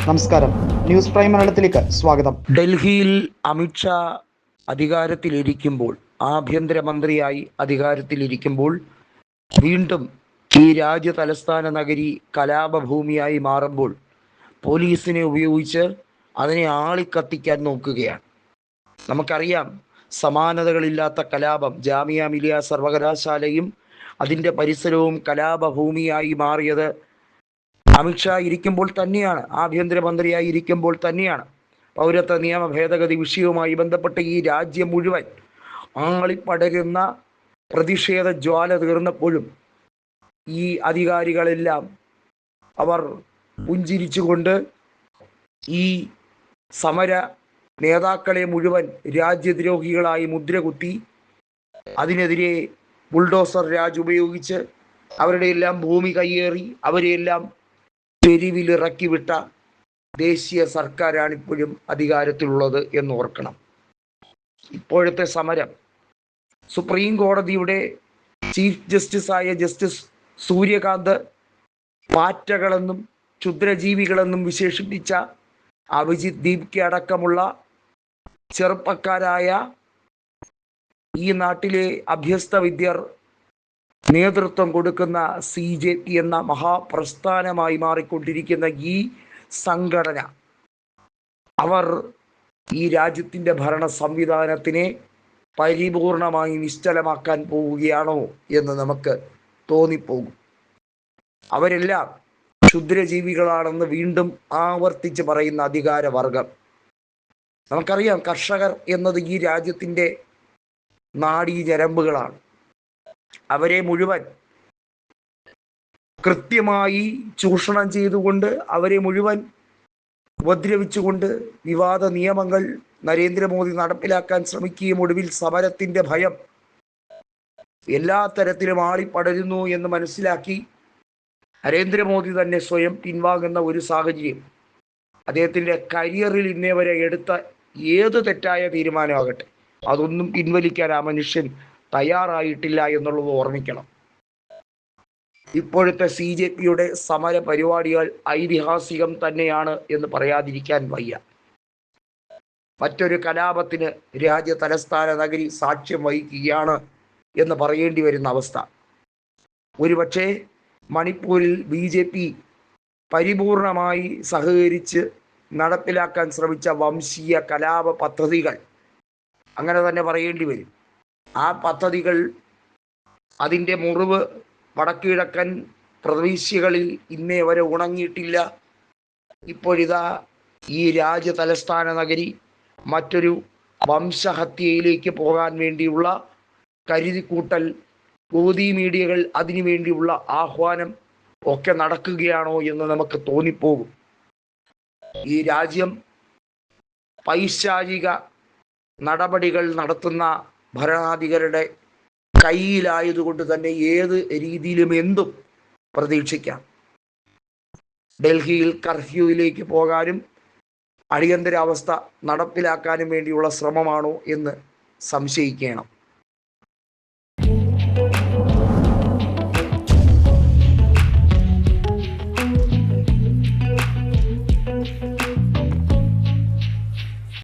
നമസ്കാരം, news prime മലയാളത്തിലേക്ക് സ്വാഗതം. ഡൽഹിയിൽ അമിത്ഷാ അധികാരത്തിലിരിക്കുമ്പോൾ, ആഭ്യന്തരമന്ത്രിയായി അധികാരത്തിലിരിക്കുമ്പോൾ വീണ്ടും ഈ രാജ്യ തലസ്ഥാന നഗരി കലാപഭൂമിയായി മാറുമ്പോൾ പോലീസിനെ ഉപയോഗിച്ച് അതിനെ ആളിക്കത്തിക്കാൻ നോക്കുകയാണ്. നമുക്കറിയാം, സമാനതകളില്ലാത്ത കലാപം ജാമിയ മിലിയ സർവകലാശാലയും അതിൻ്റെ പരിസരവും കലാപഭൂമിയായി മാറിയത് അമിത്ഷാ ഇരിക്കുമ്പോൾ തന്നെയാണ്, ആഭ്യന്തരമന്ത്രിയായി ഇരിക്കുമ്പോൾ തന്നെയാണ്. പൗരത്വ നിയമ ഭേദഗതി വിഷയവുമായി ബന്ധപ്പെട്ട് ഈ രാജ്യം മുഴുവൻ ആളിപ്പടരുന്ന പ്രതിഷേധ ജ്വാല തീർന്നപ്പോഴും ഈ അധികാരികളെല്ലാം അവർ പുഞ്ചിരിച്ചുകൊണ്ട് ഈ സമര നേതാക്കളെ മുഴുവൻ രാജ്യദ്രോഹികളായി മുദ്രകുത്തി അതിനെതിരെ ബുൾഡോസർ രാജ് ഉപയോഗിച്ച് അവരുടെ എല്ലാം ഭൂമി കയ്യേറി അവരെയെല്ലാം തെരുവിലിറക്കി വിട്ട ദേശീയ സർക്കാരാണിപ്പോഴും അധികാരത്തിലുള്ളത് എന്ന് ഓർക്കണം. ഇപ്പോഴത്തെ സമരം സുപ്രീം കോടതിയുടെ ചീഫ് ജസ്റ്റിസായ ജസ്റ്റിസ് സൂര്യകാന്ത് പാറ്റകളെന്നും ക്ഷുദ്രജീവികളെന്നും വിശേഷിപ്പിച്ച അഭിജിത് ദീപ്കെ അടക്കമുള്ള ചെറുപ്പക്കാരായ ഈ നാട്ടിലെ അഭ്യസ്ത വിദ്യർ നേതൃത്വം കൊടുക്കുന്ന CJP എന്ന മഹാപ്രസ്ഥാനമായി മാറിക്കൊണ്ടിരിക്കുന്ന ഈ സംഘടന, അവർ ഈ രാജ്യത്തിൻ്റെ ഭരണ സംവിധാനത്തിനെ പരിപൂർണമായി നിശ്ചലമാക്കാൻ പോവുകയാണോ എന്ന് നമുക്ക് തോന്നിപ്പോകും. അവരെല്ലാം ക്ഷുദ്രജീവികളാണെന്ന് വീണ്ടും ആവർത്തിച്ച് പറയുന്ന അധികാരവർഗം. നമുക്കറിയാം, കർഷകർ എന്നത് ഈ രാജ്യത്തിൻ്റെ നാഡീഞരമ്പുകളാണ്. അവരെ മുഴുവൻ കൃത്യമായി ചൂഷണം ചെയ്തുകൊണ്ട്, അവരെ മുഴുവൻ ഉപദ്രവിച്ചുകൊണ്ട് വിവാദ നിയമങ്ങൾ നരേന്ദ്രമോദി നടപ്പിലാക്കാൻ ശ്രമിക്കുകയും ഒടുവിൽ സമരത്തിൻ്റെ ഭയം എല്ലാ തരത്തിലും ആളിപ്പടരുന്നു എന്ന് മനസ്സിലാക്കി നരേന്ദ്രമോദി തന്നെ സ്വയം പിൻവാങ്ങുന്ന ഒരു സാഹചര്യം. അദ്ദേഹത്തിൻ്റെ കരിയറിൽ ഇന്നേ വരെ എടുത്ത ഏത് തെറ്റായ തീരുമാനമാകട്ടെ അതൊന്നും പിൻവലിക്കാൻ ആ മനുഷ്യൻ തയ്യാറായിട്ടില്ല എന്നുള്ളത് ഓർമ്മിക്കണം. ഇപ്പോഴത്തെ CJPയുടെ സമര പരിപാടികൾ ഐതിഹാസികം തന്നെയാണ് എന്ന് പറയാതിരിക്കാൻ വയ്യ. മറ്റൊരു കലാപത്തിന് രാജ്യ തലസ്ഥാന നഗരി സാക്ഷ്യം വഹിക്കുകയാണ് എന്ന് പറയേണ്ടി വരുന്ന അവസ്ഥ. ഒരുപക്ഷെ മണിപ്പൂരിൽ BJP പരിപൂർണമായി സഹകരിച്ച് നടപ്പിലാക്കാൻ ശ്രമിച്ച വംശീയ കലാപ പദ്ധതികൾ, അങ്ങനെ തന്നെ പറയേണ്ടി വരും. ആ പദ്ധതികൾ, അതിൻ്റെ മുറിവ് വടക്കുകിഴക്കൻ പ്രവിശ്യകളിൽ ഇന്നേ വരെ ഉണങ്ങിയിട്ടില്ല. ഇപ്പോഴിതാ ഈ രാജ്യ തലസ്ഥാന നഗരി മറ്റൊരു വംശഹത്യയിലേക്ക് പോകാൻ വേണ്ടിയുള്ള കരുതിക്കൂട്ടൽ, ഗോദി മീഡിയകൾ അതിനു വേണ്ടിയുള്ള ആഹ്വാനം ഒക്കെ നടക്കുകയാണോ എന്ന് നമുക്ക് തോന്നിപ്പോകും. ഈ രാജ്യം പൈശാചിക നടപടികൾ നടത്തുന്ന ഭരണാധികാരികളുടെ കയ്യിലായതുകൊണ്ട് തന്നെ ഏത് രീതിയിലും എന്തും പ്രതീക്ഷിക്കാം. ഡൽഹിയിൽ കർഫ്യൂവിലേക്ക് പോകാനും അടിയന്തരാവസ്ഥ നടപ്പിലാക്കാനും വേണ്ടിയുള്ള ശ്രമമാണോ എന്ന് സംശയിക്കണം.